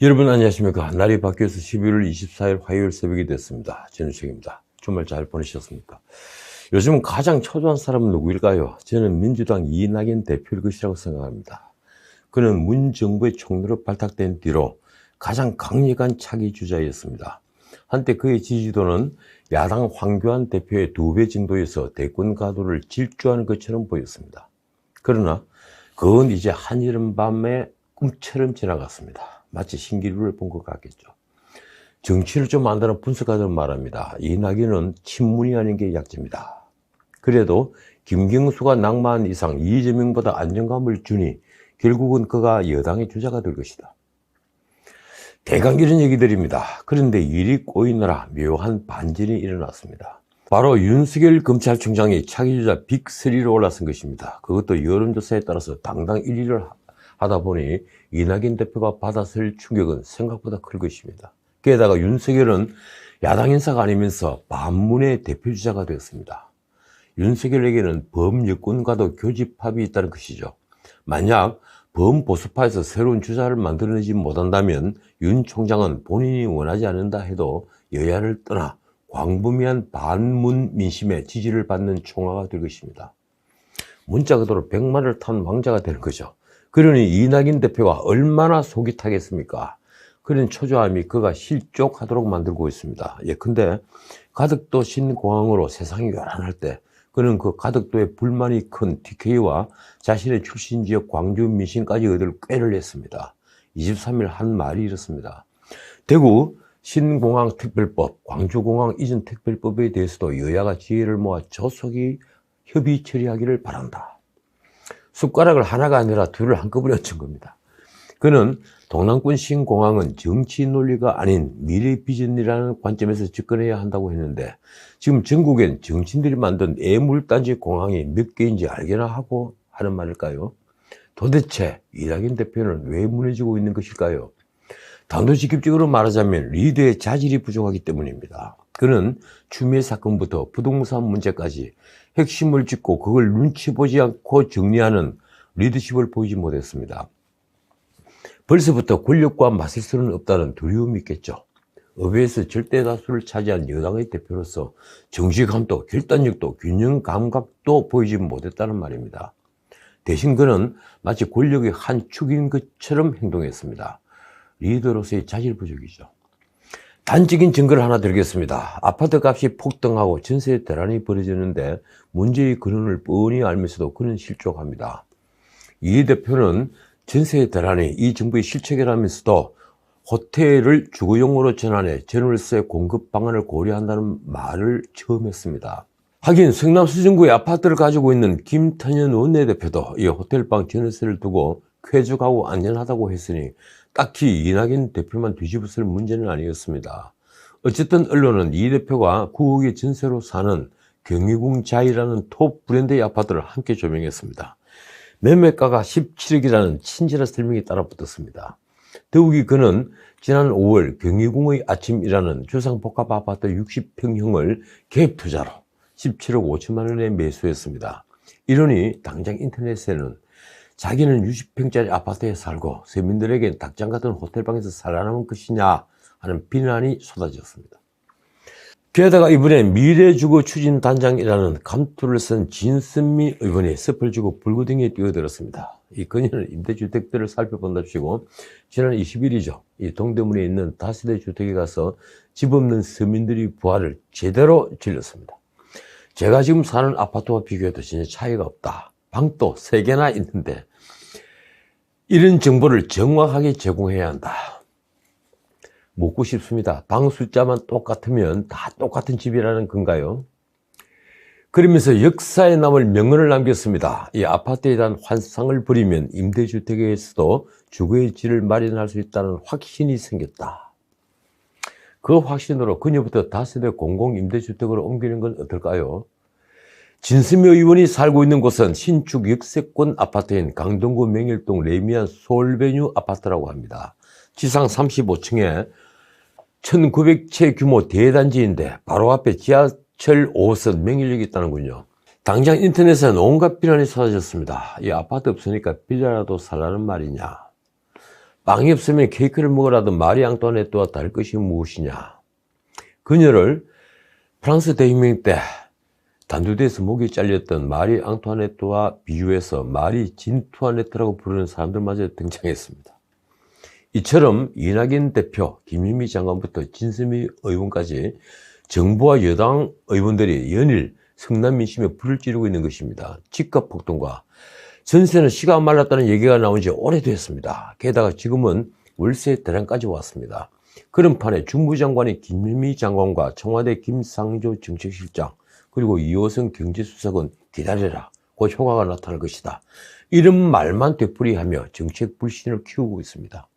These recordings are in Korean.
여러분 안녕하십니까. 날이 바뀌어서 12월 24일 화요일 새벽이 됐습니다. 전우책입니다. 주말 잘 보내셨습니까? 요즘 가장 초조한 사람은 누구일까요? 저는 민주당 이낙연 대표일 것이라고 생각합니다. 그는 문 정부의 총리로 발탁된 뒤로 가장 강력한 차기 주자였습니다. 한때 그의 지지도는 야당 황교안 대표의 2배 정도에서 대권 가도를 질주하는 것처럼 보였습니다. 그러나 그건 이제 한여름밤의 꿈처럼 지나갔습니다. 마치 신기루를 본 것 같겠죠. 정치를 좀 안다는 분석가들은 말합니다. 이낙연은 친문이 아닌 게 약점이다. 그래도 김경수가 낙마한 이상 이재명보다 안정감을 주니 결국은 그가 여당의 주자가 될 것이다. 대강 이런 얘기들입니다. 그런데 일이 꼬이느라 묘한 반전이 일어났습니다. 바로 윤석열 검찰총장이 차기주자 빅3로 올라선 것입니다. 그것도 여론조사에 따라서 당당 1위를 하다 보니 이낙연 대표가 받았을 충격은 생각보다 클 것입니다. 게다가 윤석열은 야당 인사가 아니면서 반문의 대표주자가 되었습니다. 윤석열에게는 범여권과도 교집합이 있다는 것이죠. 만약 범보수파에서 새로운 주자를 만들어내지 못한다면 윤 총장은 본인이 원하지 않는다 해도 여야를 떠나 광범위한 반문 민심의 지지를 받는 총화가 될 것입니다. 문자 그대로 100마리를 탄 왕자가 되는 거죠. 그러니 이낙연 대표가 얼마나 속이 타겠습니까? 그런 초조함이 그가 실족하도록 만들고 있습니다. 예컨대 가덕도 신공항으로 세상이 요란할 때 그는 그 가덕도에 불만이 큰 TK와 자신의 출신 지역 광주 민심까지 얻을 꾀를 냈습니다. 23일 한 말이 이렇습니다. 대구 신공항 특별법, 광주공항 이전 특별법에 대해서도 여야가 지혜를 모아 조속히 협의 처리하기를 바란다. 숟가락을 하나가 아니라 둘을 한꺼번에 얹은 겁니다. 그는 동남권 신공항은 정치 논리가 아닌 미래 비전이라는 관점에서 접근해야 한다고 했는데 지금 전국엔 정치인들이 만든 애물단지 공항이 몇 개인지 알게나 하고 하는 말일까요? 도대체 이낙연 대표는 왜 무너지고 있는 것일까요? 단도직입적으로 말하자면 리더의 자질이 부족하기 때문입니다. 그는 추미애 사건부터 부동산 문제까지 핵심을 짚고 그걸 눈치 보지 않고 정리하는 리더십을 보이지 못했습니다. 벌써부터 권력과 맞설 수는 없다는 두려움이 있겠죠. 의회에서 절대 다수를 차지한 여당의 대표로서 정치감도 결단력도 균형 감각도 보이지 못했다는 말입니다. 대신 그는 마치 권력의 한 축인 것처럼 행동했습니다. 리더로서의 자질 부족이죠. 단적인 증거를 하나 드리겠습니다. 아파트 값이 폭등하고 전세 대란이 벌어지는데 문제의 근원을 뻔히 알면서도 그는 실족합니다. 이 대표는 전세 대란이 이 정부의 실책이라면서도 호텔을 주거용으로 전환해 전월세 공급 방안을 고려한다는 말을 처음 했습니다. 하긴 성남 수정구에 아파트를 가지고 있는 김태년 원내대표도 이 호텔방 전월세를 두고 쾌적하고 안전하다고 했으니 딱히 이낙연 대표만 뒤집었을 문제는 아니었습니다. 어쨌든 언론은 이 대표가 9억의 전세로 사는 경희궁자이라는 톱 브랜드의 아파트를 함께 조명했습니다. 매매가가 17억이라는 친절한 설명이 따라붙었습니다. 더욱이 그는 지난 5월 경희궁의 아침이라는 주상복합 아파트 60평형을 갭 투자로 17억 5천만 원에 매수했습니다. 이러니 당장 인터넷에는 자기는 60평짜리 아파트에 살고 서민들에게 닭장 같은 호텔방에서 살아남은 것이냐 하는 비난이 쏟아졌습니다. 게다가 이번에 미래주거추진단장이라는 감투를 쓴 진선미 의원이 습을 주고 불구덩이에 뛰어들었습니다. 이 그녀는 임대주택들을 살펴본답시고 지난 20일이죠. 이 동대문에 있는 다세대 주택에 가서 집 없는 서민들의 부활을 제대로 질렀습니다. 제가 지금 사는 아파트와 비교해도 진짜 차이가 없다. 방도 3개나 있는데 이런 정보를 정확하게 제공해야 한다. 묻고 싶습니다. 방 숫자만 똑같으면 다 똑같은 집이라는 건가요? 그러면서 역사에 남을 명언을 남겼습니다. 이 아파트에 대한 환상을 버리면 임대주택에서도 주거의 질을 마련할 수 있다는 확신이 생겼다. 그 확신으로 그녀부터 다세대 공공임대주택으로 옮기는 건 어떨까요? 진수미 의원이 살고 있는 곳은 신축 역세권 아파트인 강동구 명일동 레미안 솔베뉴 아파트라고 합니다. 지상 35층에 1900채 규모 대단지인데 바로 앞에 지하철 5호선 명일역이 있다는군요. 당장 인터넷에는 온갖 비난이 쏟아졌습니다. 이 아파트 없으니까 빌라라도 살라는 말이냐. 빵이 없으면 케이크를 먹으라던 마리 앙투아네트와 다를 것이 무엇이냐. 그녀를 프랑스 대혁명 때 단두대에서 목이 잘렸던 마리 앙투아네트와 비유해서 마리 진투아네트라고 부르는 사람들마저 등장했습니다. 이처럼 이낙연 대표, 김현미 장관부터 진세미 의원까지 정부와 여당 의원들이 연일 성남 민심에 불을 지르고 있는 것입니다. 집값 폭등과 전세는 시가 말랐다는 얘기가 나온 지 오래됐습니다. 게다가 지금은 월세 대란까지 왔습니다. 그런 판에 중부장관인 김현미 장관과 청와대 김상조 정책실장 그리고 이호성 경제수석은 기다려라, 곧 효과가 나타날 것이다, 이런 말만 되풀이하며 정책 불신을 키우고 있습니다.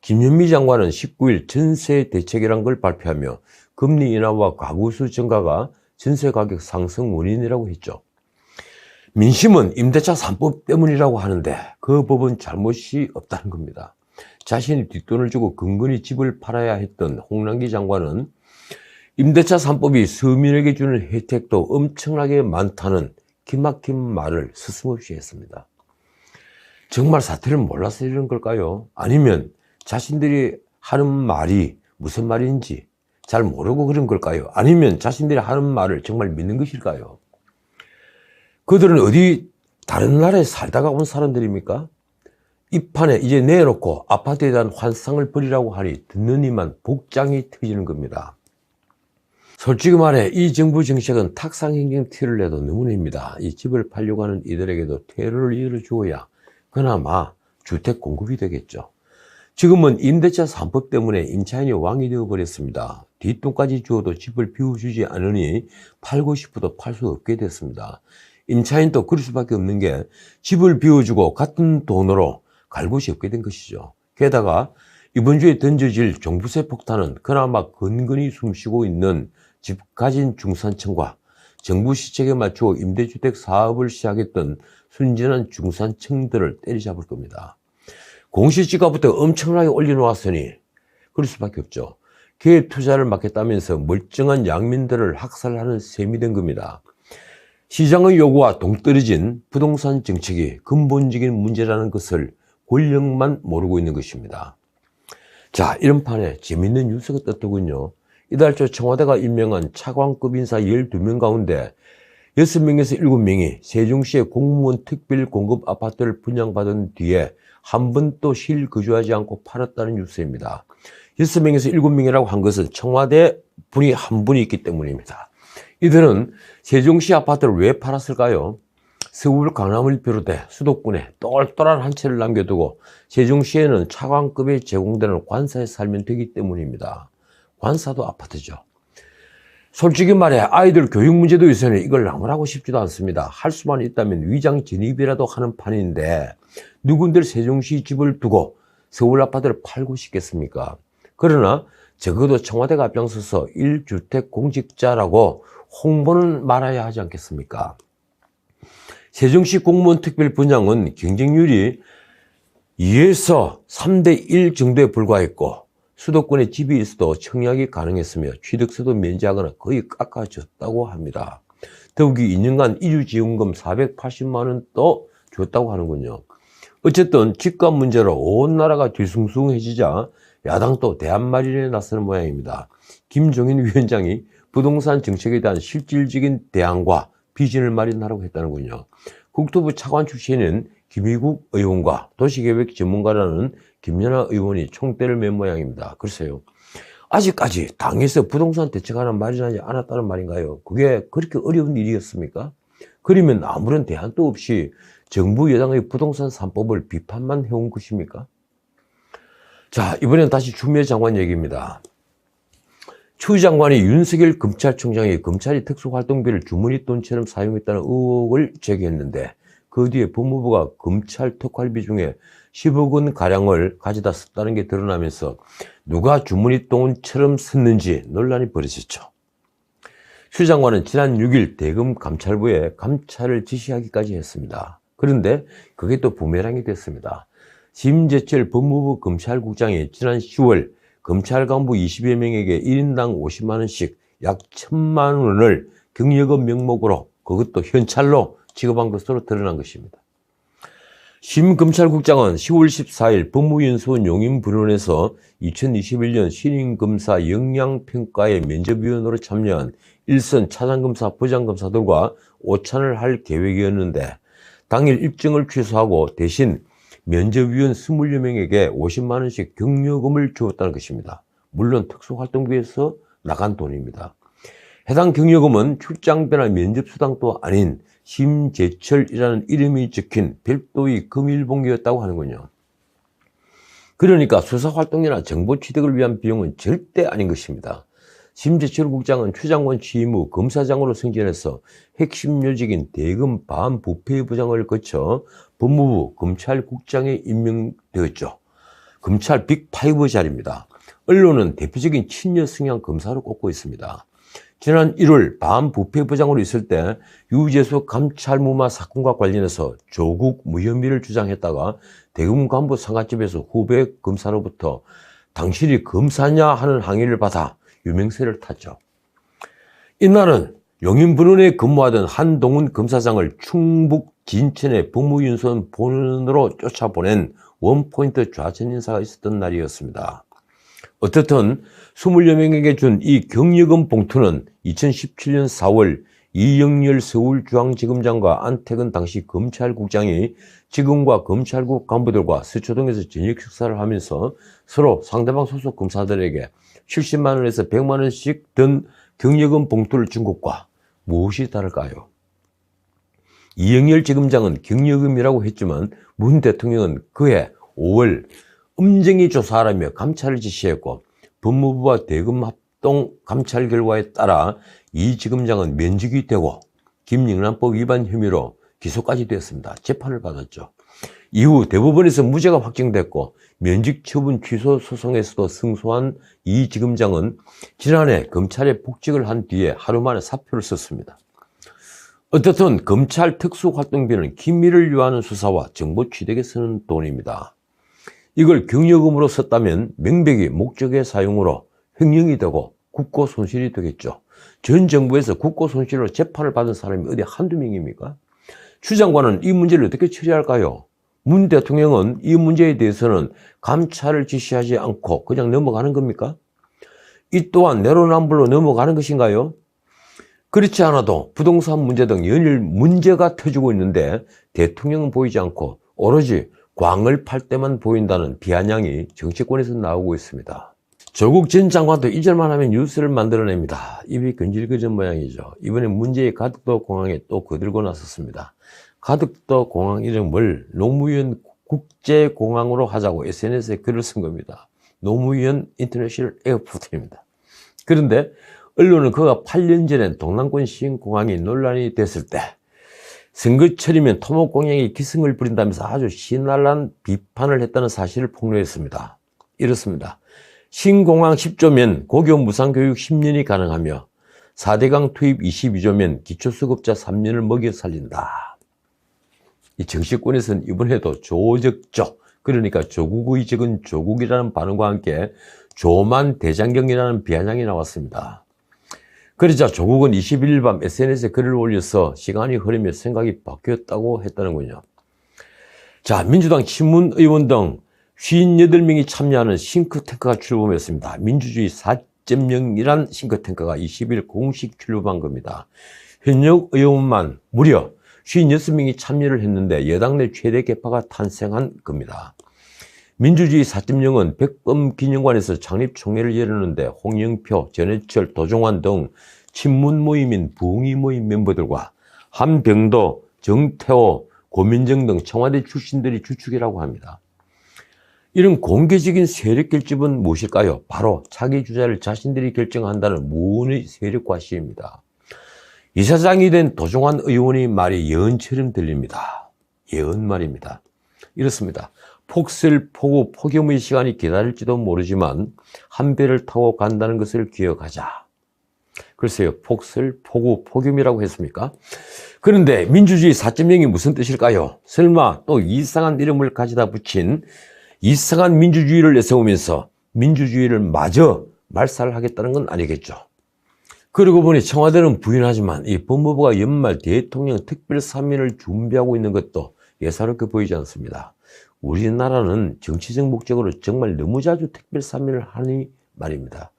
김현미 장관은 19일 전세 대책이란 걸 발표하며 금리 인하와 가구수 증가가 전세 가격 상승 원인이라고 했죠. 민심은 임대차 3법 때문이라고 하는데 그 법은 잘못이 없다는 겁니다. 자신이 뒷돈을 주고 근근히 집을 팔아야 했던 홍남기 장관은 임대차 3법이 서민에게 주는 혜택도 엄청나게 많다는 기막힌 말을 스스럼없이 했습니다. 정말 사태를 몰라서 이런 걸까요? 아니면 자신들이 하는 말이 무슨 말인지 잘 모르고 그런 걸까요? 아니면 자신들이 하는 말을 정말 믿는 것일까요? 그들은 어디 다른 나라에 살다가 온 사람들입니까? 이 판에 이제 내놓고 아파트에 대한 환상을 버리라고 하니 듣는 이만 복장이 터지는 겁니다. 솔직히 말해 이 정부 정책은 탁상행정 티를 내도 너무냅니다. 이 집을 팔려고 하는 이들에게도 퇴로를 이어주어야 그나마 주택 공급이 되겠죠. 지금은 임대차 3법 때문에 임차인이 왕이 되어버렸습니다. 뒷돈까지 주어도 집을 비워주지 않으니 팔고 싶어도 팔 수 없게 됐습니다. 임차인도 그럴 수밖에 없는 게 집을 비워주고 같은 돈으로 갈 곳이 없게 된 것이죠. 게다가 이번 주에 던져질 종부세 폭탄은 그나마 근근히 숨쉬고 있는 집 가진 중산층과 정부 시책에 맞추어 임대주택 사업을 시작했던 순진한 중산층들을 때리잡을 겁니다. 공시지가부터 엄청나게 올려놓았으니 그럴 수밖에 없죠. 기업 투자를 막겠다면서 멀쩡한 양민들을 학살하는 셈이 된 겁니다. 시장의 요구와 동떨어진 부동산 정책이 근본적인 문제라는 것을 권력만 모르고 있는 것입니다. 자, 이런 판에 재밌는 뉴스가 떴더군요. 이달 초 청와대가 임명한 차관급 인사 12명 가운데 6명에서 7명이 세종시의 공무원 특별 공급 아파트를 분양받은 뒤에 한 번도 실거주하지 않고 팔았다는 뉴스입니다. 6명에서 7명이라고 한 것은 청와대 분이 한 분이 있기 때문입니다. 이들은 세종시 아파트를 왜 팔았을까요? 서울 강남을 비롯해 수도권에 똘똘한 한 채를 남겨두고 세종시에는 차관급에 제공되는 관사에 살면 되기 때문입니다. 관사도 아파트죠. 솔직히 말해 아이들 교육 문제도 있으니 이걸 나무라고 싶지도 않습니다. 할 수만 있다면 위장 진입이라도 하는 판인데 누군들 세종시 집을 두고 서울 아파트를 팔고 싶겠습니까? 그러나 적어도 청와대가 앞장서서 1주택 공직자라고 홍보는 말아야 하지 않겠습니까? 세종시 공무원 특별 분양은 경쟁률이 2에서 3대1 정도에 불과했고 수도권에 집이 있어도 청약이 가능했으며 취득세도 면제하거나 거의 깎아줬다고 합니다. 더욱이 2년간 이주지원금 480만 원도 줬다고 하는군요. 어쨌든 집값 문제로 온 나라가 뒤숭숭해지자 야당도 대안 마련에 나서는 모양입니다. 김종인 위원장이 부동산 정책에 대한 실질적인 대안과 비전을 마련하라고 했다는군요. 국토부 차관 출신인 김희국 의원과 도시계획 전문가라는 김연아 의원이 총대를 맨 모양입니다. 글쎄요, 아직까지 당에서 부동산 대책안을 마련하지 않았다는 말인가요? 그게 그렇게 어려운 일이었습니까? 그러면 아무런 대안도 없이 정부 여당의 부동산 3법을 비판만 해온 것입니까? 자, 이번엔 다시 추미애 장관 얘기입니다. 추 장관이 윤석열 검찰총장이 검찰이 특수활동비를 주머니 돈처럼 사용했다는 의혹을 제기했는데 그 뒤에 법무부가 검찰 특활비 중에 10억 원 가량을 가져다 썼다는 게 드러나면서 누가 주머니 돈처럼 썼는지 논란이 벌어졌죠. 추 장관은 지난 6일 대검 감찰부에 감찰을 지시하기까지 했습니다. 그런데 그게 또 부메랑이 됐습니다. 심재철 법무부 검찰국장이 지난 10월 검찰 간부 20여 명에게 1인당 50만 원씩 약 1,000만 원을 경력금 명목으로 그것도 현찰로 지급한 것으로 드러난 것입니다. 심검찰국장은 10월 14일 법무연수원 용인분원에서 2021년 신임검사 역량평가의 면접위원으로 참여한 일선 차장검사, 부장검사들과 오찬을 할 계획이었는데 당일 일정을 취소하고 대신 면접위원 20여 명에게 50만 원씩 격려금을 주었다는 것입니다. 물론 특수활동비에서 나간 돈입니다. 해당 격려금은 출장비나 면접수당도 아닌 심재철이라는 이름이 적힌 별도의 금일봉기였다고 하는군요. 그러니까 수사활동이나 정보 취득을 위한 비용은 절대 아닌 것입니다. 심재철 국장은 추장관 취임 후 검사장으로 승진해서 핵심 요직인 대검 반부패부장을 거쳐 법무부 검찰국장에 임명되었죠. 검찰 빅5 자리입니다. 언론은 대표적인 친여 성향 검사로 꼽고 있습니다. 지난 1월 반부패부장으로 있을 때 유재수 감찰무마 사건과 관련해서 조국 무혐의를 주장했다가 대검 간부 상가집에서 후배 검사로부터 당신이 검사냐 하는 항의를 받아 유명세를 탔죠. 이날은 용인분원에 근무하던 한동훈 검사장을 충북 진천의 법무연수원 본원으로 쫓아보낸 원포인트 좌천 인사가 있었던 날이었습니다. 어떻든 20여 명에게 준 이 격려금 봉투는 2017년 4월 이영렬 서울중앙지검장과 안태근 당시 검찰국장이 지검과 검찰국 간부들과 서초동에서 저녁 식사를 하면서 서로 상대방 소속 검사들에게 70만 원에서 100만 원씩 든 격려금 봉투를 준 것과 무엇이 다를까요? 이영렬 지검장은 격려금이라고 했지만 문 대통령은 그해 5월 엄정히 조사하라며 감찰을 지시했고 법무부와 대검 합동 감찰 결과에 따라 이 지검장은 면직이 되고 김영란법 위반 혐의로 기소까지 되었습니다. 재판을 받았죠. 이후 대법원에서 무죄가 확정됐고 면직 처분 취소 소송에서도 승소한 이 지검장은 지난해 검찰에 복직을 한 뒤에 하루 만에 사표를 썼습니다. 어떻든 검찰 특수활동비는 기밀을 유하는 수사와 정보 취득에 쓰는 돈입니다. 이걸 격려금으로 썼다면 명백히 목적의 사용으로 횡령이 되고 국고 손실이 되겠죠. 전 정부에서 국고 손실로 재판을 받은 사람이 어디 한두 명입니까? 추 장관은 이 문제를 어떻게 처리할까요? 문 대통령은 이 문제에 대해서는 감찰을 지시하지 않고 그냥 넘어가는 겁니까? 이 또한 내로남불로 넘어가는 것인가요? 그렇지 않아도 부동산 문제 등 연일 문제가 터지고 있는데 대통령은 보이지 않고 오로지 광을 팔 때만 보인다는 비아냥이 정치권에서 나오고 있습니다. 조국 전 장관도 이절만 하면 뉴스를 만들어냅니다. 입이 근질거리는 모양이죠. 이번에 문제의 가덕도 공항에 또 거들고 나섰습니다. 가덕도 공항 이름을 노무현 국제공항으로 하자고 SNS에 글을 쓴 겁니다. 노무현 인터내셔널 에어포트입니다. 그런데 언론은 그가 8년 전엔 동남권 시흥공항이 논란이 됐을 때 선거철이면 토목공약이 기승을 부린다면서 아주 신랄한 비판을 했다는 사실을 폭로했습니다. 이렇습니다. 신공항 10조면 고교 무상교육 10년이 가능하며 4대강 투입 22조면 기초수급자 3년을 먹여 살린다. 이 정치권에서는 이번에도 조적조, 그러니까 조국의 적은 조국이라는 반응과 함께 조만 대장경이라는 비아냥이 나왔습니다. 그러자 조국은 21일 밤 SNS에 글을 올려서 시간이 흐르며 생각이 바뀌었다고 했다는군요. 자, 민주당 친문의원 등 58명이 참여하는 싱크탱크가 출범했습니다. 민주주의 4.0이란 싱크탱크가 20일 공식 출범한 겁니다. 현역 의원만 무려 56명이 참여를 했는데 여당 내 최대 개파가 탄생한 겁니다. 민주주의 4.0은 백범기념관에서 창립총회를 열었는데 홍영표, 전해철, 도종환 등 친문 모임인 부흥이 모임 멤버들과 한병도, 정태호, 고민정 등 청와대 출신들이 주축이라고 합니다. 이런 공개적인 세력 결집은 무엇일까요? 바로 차기 주자를 자신들이 결정한다는 무언의 세력과 시입니다. 이사장이 된 도종환 의원의 말이 예언처럼 들립니다. 예언 말입니다. 이렇습니다. 폭설, 폭우, 폭염의 시간이 기다릴지도 모르지만 한 배를 타고 간다는 것을 기억하자. 글쎄요, 폭설, 폭우, 폭염이라고 했습니까? 그런데 민주주의 4.0이 무슨 뜻일까요? 설마 또 이상한 이름을 가져다 붙인 이상한 민주주의를 내세우면서 민주주의를 마저 말살하겠다는 건 아니겠죠. 그러고 보니 청와대는 부인하지만 이 법무부가 연말 대통령 특별사면을 준비하고 있는 것도 예사롭게 보이지 않습니다. 우리나라는 정치적 목적으로 정말 너무 자주 특별사면을 하니 말입니다.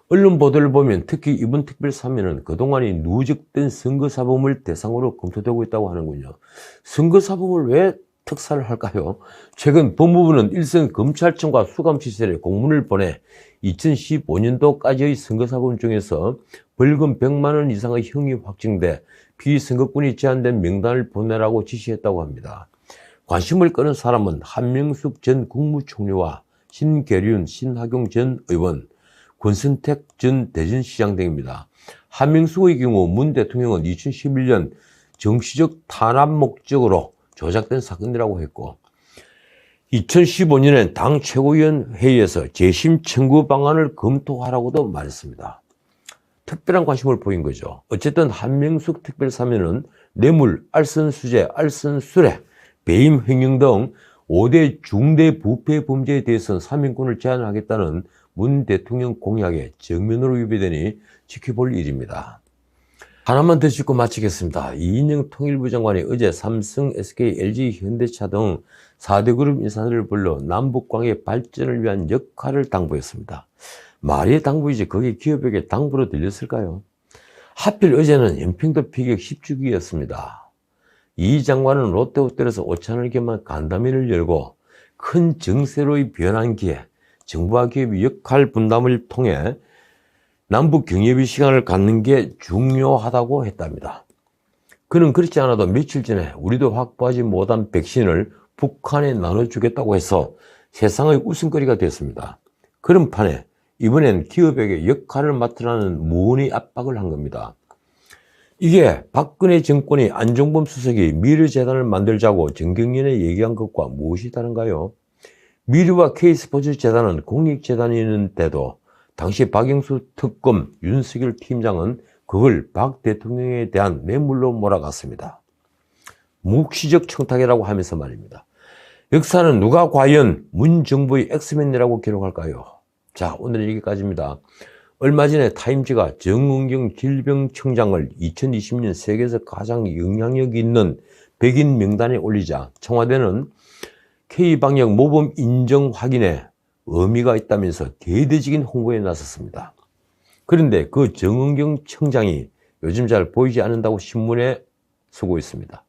언론 보도를 보면 특히 이번 특별사면은 그동안이 누적된 선거사범을 대상으로 검토되고 있다고 하는군요. 선거사범을 왜 특사를 할까요? 최근 법무부는 일선 검찰청과 수감시설에 공문을 보내 2015년도까지의 선거사범 중에서 벌금 100만 원 이상의 형이 확정돼 피선거권이 제한된 명단을 보내라고 지시했다고 합니다. 관심을 끄는 사람은 한명숙 전 국무총리와 신계륜, 신하경 전 의원, 권선택 전 대전시장 등입니다. 한명숙의 경우 문 대통령은 2011년 정치적 탄압 목적으로 조작된 사건이라고 했고 2015년엔 당 최고위원 회의에서 재심 청구 방안을 검토하라고도 말했습니다. 특별한 관심을 보인 거죠. 어쨌든 한명숙 특별사면은 뇌물, 알선수재, 알선수뢰, 배임 횡령 등 5대 중대 부패 범죄에 대해서는 사면권을 제한하겠다는 문 대통령 공약에 정면으로 위배되니 지켜볼 일입니다. 하나만 더 짚고 마치겠습니다. 이인영 통일부 장관이 어제 삼성, SK, LG, 현대차 등 4대 그룹 인사들을 불러 남북관계 발전을 위한 역할을 당부했습니다. 말이 당부이지 그게 기업에게 당부로 들렸을까요? 하필 어제는 연평도 피격 10주기였습니다. 이 장관은 롯데호텔에서 오찬을 겸한 간담회를 열고 큰 정세로의 변환기에 정부와 기업의 역할 분담을 통해 남북 경협의 시간을 갖는 게 중요하다고 했답니다. 그는 그렇지 않아도 며칠 전에 우리도 확보하지 못한 백신을 북한에 나눠주겠다고 해서 세상의 웃음거리가 됐습니다. 그런 판에 이번엔 기업에게 역할을 맡으라는 무언의 압박을 한 겁니다. 이게 박근혜 정권이 안종범 수석이 미르재단을 만들자고 정경련에 얘기한 것과 무엇이 다른가요? 미르와 K스포츠재단은 공익재단이었는데도 당시 박영수 특검 윤석열 팀장은 그걸 박 대통령에 대한 뇌물로 몰아갔습니다. 묵시적 청탁이라고 하면서 말입니다. 역사는 누가 과연 문 정부의 엑스맨이라고 기록할까요? 자, 오늘은 여기까지입니다. 얼마 전에 타임지가 정은경 질병청장을 2020년 세계에서 가장 영향력 있는 백인 명단에 올리자 청와대는 K방역 모범 인정 확인에 의미가 있다면서 대대적인 홍보에 나섰습니다. 그런데 그 정은경 청장이 요즘 잘 보이지 않는다고 신문에 쓰고 있습니다.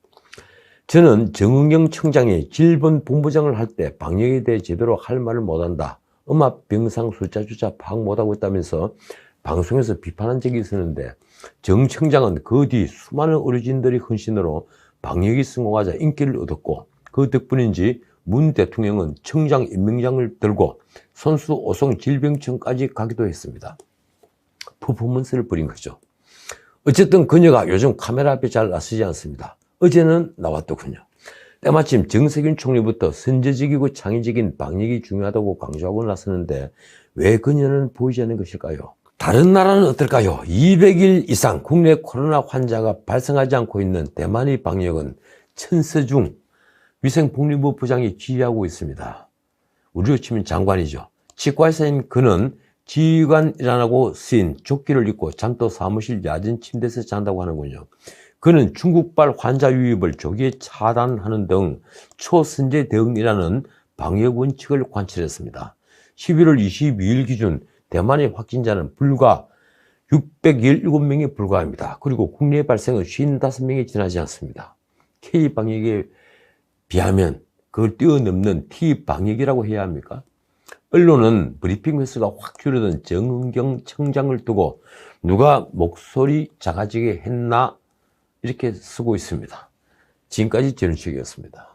저는 정은경 청장이 질본 본부장을 할 때 방역에 대해 제대로 할 말을 못한다. 음압병상 숫자조차 파악 못하고 있다면서 방송에서 비판한 적이 있었는데 정 청장은 그 뒤 수많은 어르신들의 헌신으로 방역이 성공하자 인기를 얻었고 그 덕분인지 문 대통령은 청장 임명장을 들고 선수 오송 질병청까지 가기도 했습니다. 퍼포먼스를 벌인 거죠. 어쨌든 그녀가 요즘 카메라 앞에 잘 나서지 않습니다. 어제는 나왔더군요. 때마침 정세균 총리부터 선제적이고 창의적인 방역이 중요하다고 강조하고 나섰는데 왜 그녀는 보이지 않는 것일까요? 다른 나라는 어떨까요? 200일 이상 국내 코로나 환자가 발생하지 않고 있는 대만의 방역은 천서중 위생복리부 부장이 지휘하고 있습니다. 우리로 치면 장관이죠. 치과의사인 그는 지휘관이라고 쓰인 조끼를 입고 잠도 사무실 야전 침대에서 잔다고 하는군요. 그는 중국발 환자 유입을 조기에 차단하는 등 초선제 대응이라는 방역 원칙을 관철했습니다. 11월 22일 기준 대만의 확진자는 불과 617명에 불과합니다. 그리고 국내 발생은 55명이 지나지 않습니다. K방역에 비하면 그걸 뛰어넘는 T방역이라고 해야 합니까? 언론은 브리핑 횟수가 확 줄어든 정은경 청장을 두고 누가 목소리 작아지게 했나 이렇게 쓰고 있습니다. 지금까지 전우식이었습니다.